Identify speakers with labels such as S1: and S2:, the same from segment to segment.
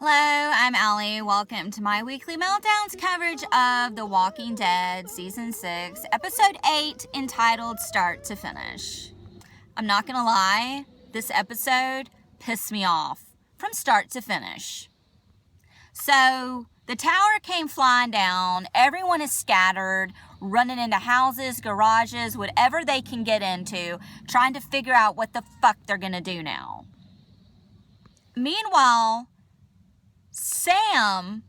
S1: Hello, I'm Allie. Welcome to my weekly meltdowns coverage of The Walking Dead Season 6, Episode 8, entitled Start to Finish. I'm not gonna lie, this episode pissed me off from start to finish. So, the tower came flying down, everyone is scattered, running into houses, garages, whatever they can get into, trying to figure out what the fuck they're gonna do now. Meanwhile, Sam,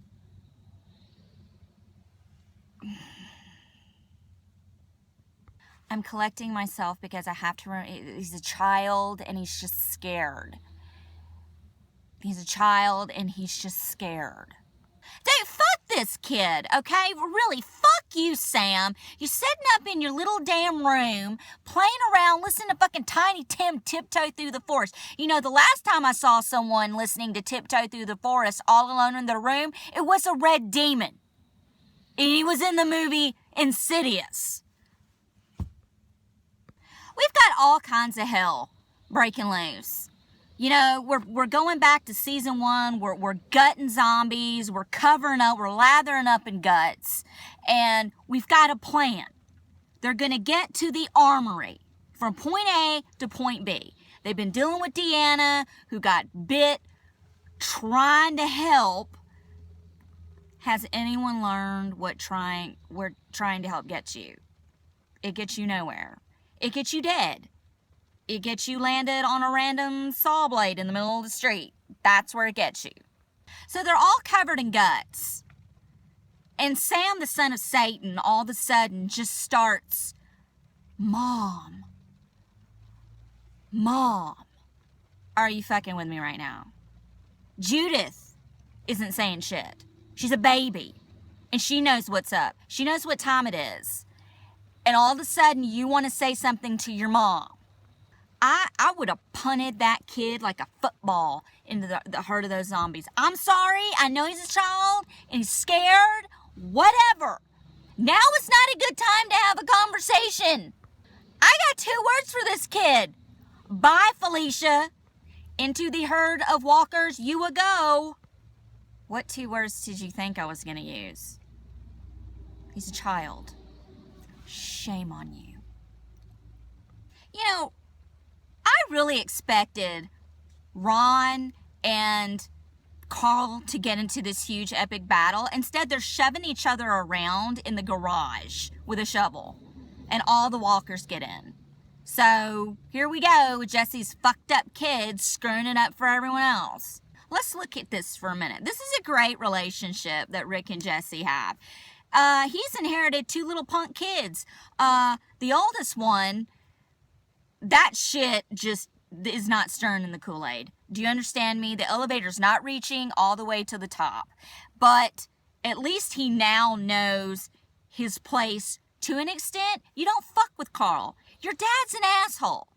S1: I'm collecting myself because I have to remember, he's a child and he's just scared. He's a child and he's just scared. Dude, fuck this kid, okay? Really, fuck you, Sam. You're sitting up in your little damn room, playing around, listening to fucking Tiny Tim tiptoe through the forest. You know, the last time I saw someone listening to Tiptoe Through the Forest all alone in their room, it was a red demon. And he was in the movie Insidious. We've got all kinds of hell breaking loose. You know, we're going back to season 1. We're gutting zombies. We're covering up. We're lathering up in guts. And we've got a plan. They're going to get to the armory from point A to point B. They've been dealing with Deanna, who got bit, trying to help. Has anyone learned what we're trying to help gets you? It gets you nowhere. It gets you dead. It gets you landed on a random saw blade in the middle of the street. That's where it gets you. So they're all covered in guts. And Sam, the son of Satan, all of a sudden just starts, Mom. Are you fucking with me right now? Judith isn't saying shit. She's a baby. And she knows what's up. She knows what time it is. And all of a sudden you want to say something to your mom. I would have punted that kid like a football into the heart of those zombies. I'm sorry. I know he's a child and he's scared. Whatever. Now is not a good time to have a conversation. I got 2 words for this kid. Bye, Felicia. Into the herd of walkers you will go. What 2 words did you think I was going to use? He's a child. Shame on you. You know, I really expected Ron and Carl to get into this huge epic battle. Instead, they're shoving each other around in the garage with a shovel. And all the walkers get in. So, here we go with Jesse's fucked up kids screwing it up for everyone else. Let's look at this for a minute. This is a great relationship that Rick and Jesse have. He's inherited 2 little punk kids. The oldest one, that shit just is not stirring in the Kool-Aid. Do you understand me? The elevator's not reaching all the way to the top. But at least he now knows his place to an extent. You don't fuck with Carl. Your dad's an asshole.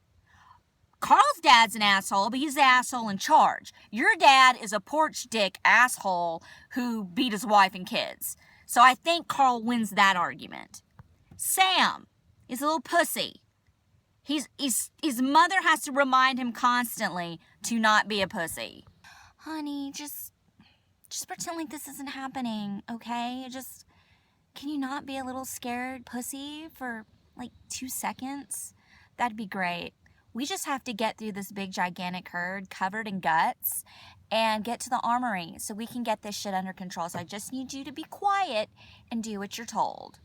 S1: Carl's dad's an asshole, but he's the asshole in charge. Your dad is a porch dick asshole who beat his wife and kids. So I think Carl wins that argument. Sam is a little pussy. His mother has to remind him constantly to not be a pussy. Honey, just pretend like this isn't happening, okay? Can you not be a little scared pussy for like 2 seconds? That'd be great. We just have to get through this big gigantic herd covered in guts and get to the armory so we can get this shit under control. So I just need you to be quiet and do what you're told.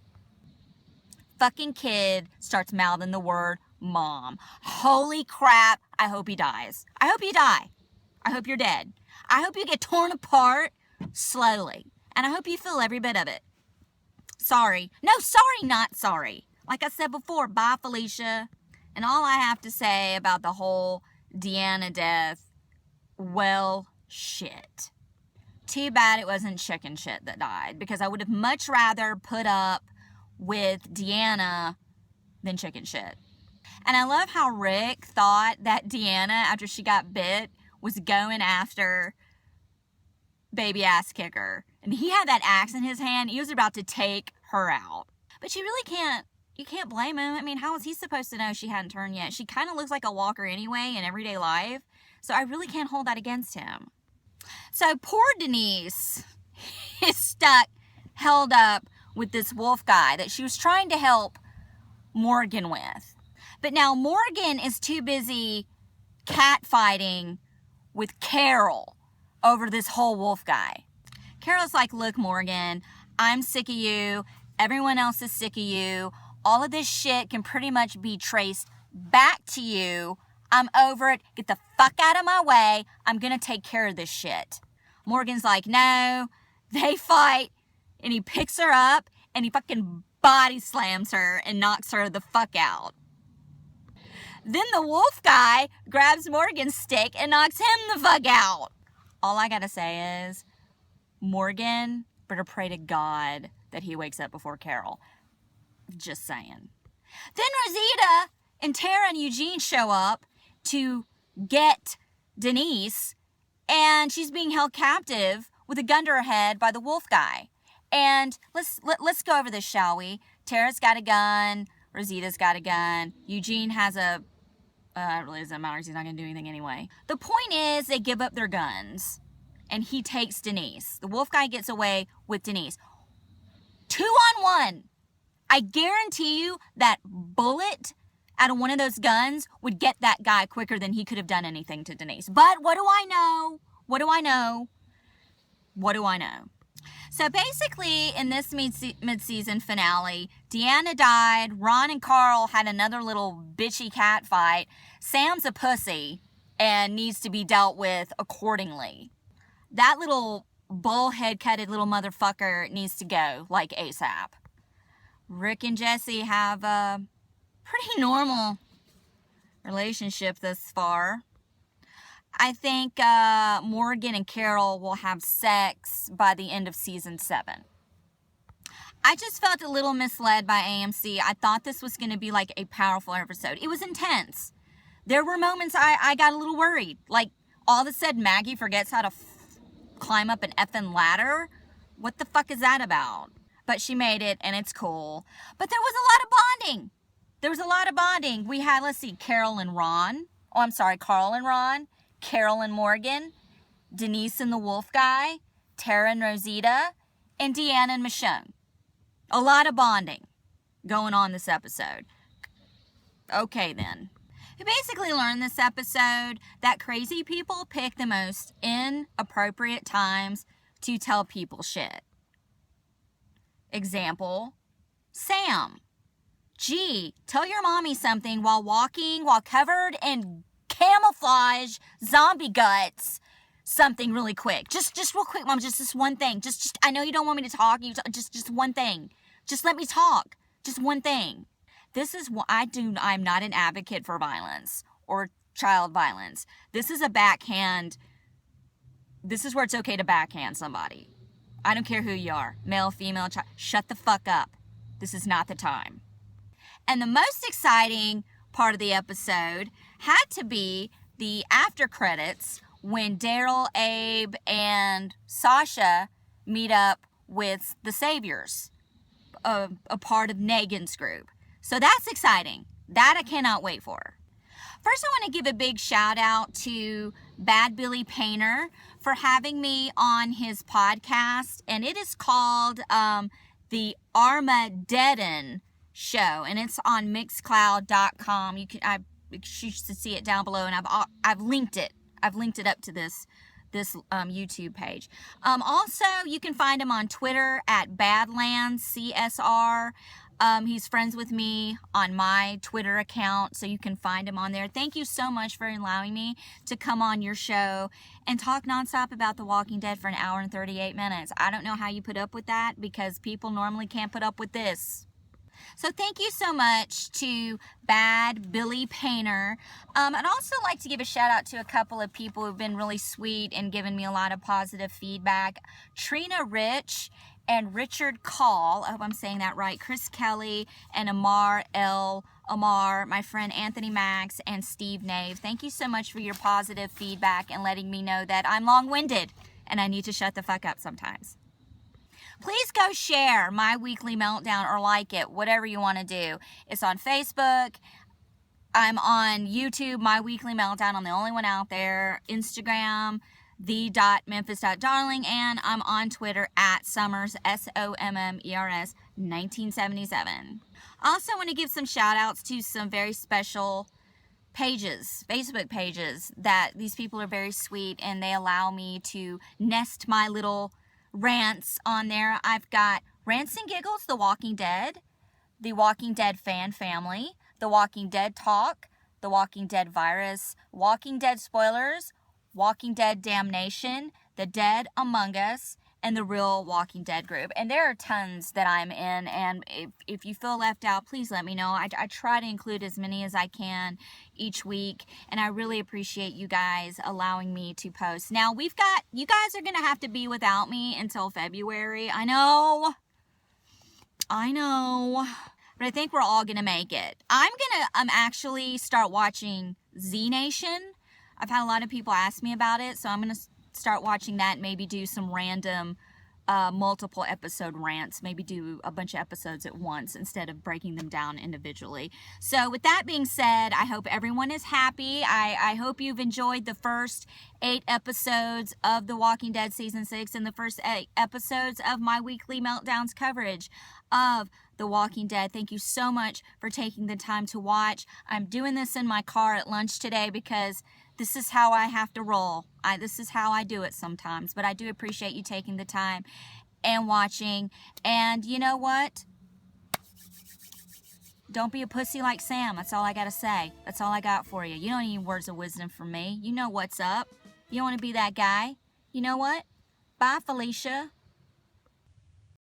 S1: Fucking kid starts mouthing the word Mom. Holy crap. I hope he dies. I hope you die. I hope you're dead. I hope you get torn apart slowly. And I hope you feel every bit of it. Sorry. No, sorry, not sorry. Like I said before, bye, Felicia. And all I have to say about the whole Deanna death, well, shit. Too bad it wasn't chicken shit that died, because I would have much rather put up with Deanna than chicken shit. And I love how Rick thought that Deanna, after she got bit, was going after baby ass kicker. And he had that axe in his hand. He was about to take her out. But you really can't you can't blame him. I mean, how was he supposed to know she hadn't turned yet? She kind of looks like a walker anyway in everyday life. So I really can't hold that against him. So poor Denise is stuck, held up with this wolf guy that she was trying to help Morgan with. But now Morgan is too busy catfighting with Carol over this whole wolf guy. Carol's like, look, Morgan, I'm sick of you. Everyone else is sick of you. All of this shit can pretty much be traced back to you. I'm over it. Get the fuck out of my way. I'm going to take care of this shit. Morgan's like, no. They fight, and he picks her up, and he fucking body slams her and knocks her the fuck out. Then the wolf guy grabs Morgan's stick and knocks him the fuck out. All I gotta say is, Morgan better pray to God that he wakes up before Carol. Just saying. Then Rosita and Tara and Eugene show up to get Denise, and she's being held captive with a gun to her head by the wolf guy. And let's go over this, shall we? Tara's got a gun. Rosita's got a gun. Eugene has a... it really doesn't matter. He's not going to do anything anyway. The point is, they give up their guns, and he takes Denise. The wolf guy gets away with Denise. 2-on-1. I guarantee you that bullet out of one of those guns would get that guy quicker than he could have done anything to Denise. But what do I know? What do I know? What do I know? So basically, in this mid-season finale, Deanna died, Ron and Carl had another little bitchy cat fight, Sam's a pussy and needs to be dealt with accordingly. That little bullhead-cutted little motherfucker needs to go, like ASAP. Rick and Jesse have a pretty normal relationship thus far. I think Morgan and Carol will have sex by the end of season 7. I just felt a little misled by AMC. I thought this was going to be like a powerful episode. It was intense. There were moments I got a little worried. Like, all of a sudden, Maggie forgets how to climb up an effing ladder. What the fuck is that about? But she made it, and it's cool. But there was a lot of bonding. There was a lot of bonding. We had, let's see, Carol and Ron. Oh, I'm sorry, Carl and Ron. Carol and Morgan, Denise and the wolf guy, Tara and Rosita, and Deanna and Michonne. A lot of bonding going on this episode. Okay, then. We basically learned this episode that crazy people pick the most inappropriate times to tell people shit. Example, Sam. Gee, tell your mommy something while covered in camouflage zombie guts, something really quick. Just real quick, Mom, just this one thing. Just I know you don't want me to talk. Just one thing. Just let me talk. Just one thing. This is what I'm not an advocate for violence or child violence. This is a backhand. This is where it's okay to backhand somebody. I don't care who you are, male, female, child. Shut the fuck up. This is not the time. And the most exciting part of the episode had to be the after credits when Daryl, Abe, and Sasha meet up with the Saviors, a part of Negan's group. So that's exciting. That I cannot wait for. First, I want to give a big shout out to Bad Billy Painter for having me on his podcast, and it is called the Armageddon Show, and it's on Mixcloud.com. You should see it down below, and I've linked it. I've linked it up to this YouTube page. Also, you can find him on Twitter at BadlandsCSR. He's friends with me on my Twitter account, so you can find him on there. Thank you so much for allowing me to come on your show and talk nonstop about The Walking Dead for an hour and 38 minutes. I don't know how you put up with that, because people normally can't put up with this. So thank you so much to Bad Billy Painter. I'd also like to give a shout out to a couple of people who've been really sweet and given me a lot of positive feedback. Trina Rich and Richard Call, I hope I'm saying that right, Chris Kelly and Amar, my friend Anthony Max, and Steve Nave. Thank you so much for your positive feedback and letting me know that I'm long-winded and I need to shut the fuck up sometimes. Please go share My Weekly Meltdown or like it, whatever you want to do. It's on Facebook. I'm on YouTube, My Weekly Meltdown. I'm the only one out there. Instagram, the.memphis.darling, and I'm on Twitter at Summers, SOMMERS 1977. I also want to give some shout outs to some very special pages, Facebook pages, that these people are very sweet and they allow me to nest my little rants on there. I've got Rants and Giggles, The Walking Dead, The Walking Dead Fan Family, The Walking Dead Talk, The Walking Dead Virus, Walking Dead Spoilers, Walking Dead Damnation, The Dead Among Us, and the Real Walking Dead group. And there are tons that I'm in, and if you feel left out, please let me know. I try to include as many as I can each week, and I really appreciate you guys allowing me to post. Now, you guys are gonna have to be without me until February. I know, but I think we're all gonna make it. I'm gonna actually start watching Z Nation. I've had a lot of people ask me about it, so I'm gonna start watching that and maybe do some random multiple episode rants, maybe do a bunch of episodes at once instead of breaking them down individually. So with that being said, I hope everyone is happy. I hope you've enjoyed the first 8 episodes of The Walking Dead Season 6 and the first 8 episodes of my weekly Meltdowns coverage of The Walking Dead. Thank you so much for taking the time to watch. I'm doing this in my car at lunch today because this is how I have to roll. This is how I do it sometimes. But I do appreciate you taking the time and watching. And you know what? Don't be a pussy like Sam. That's all I got to say. That's all I got for you. You don't need words of wisdom from me. You know what's up. You don't want to be that guy. You know what? Bye, Felicia.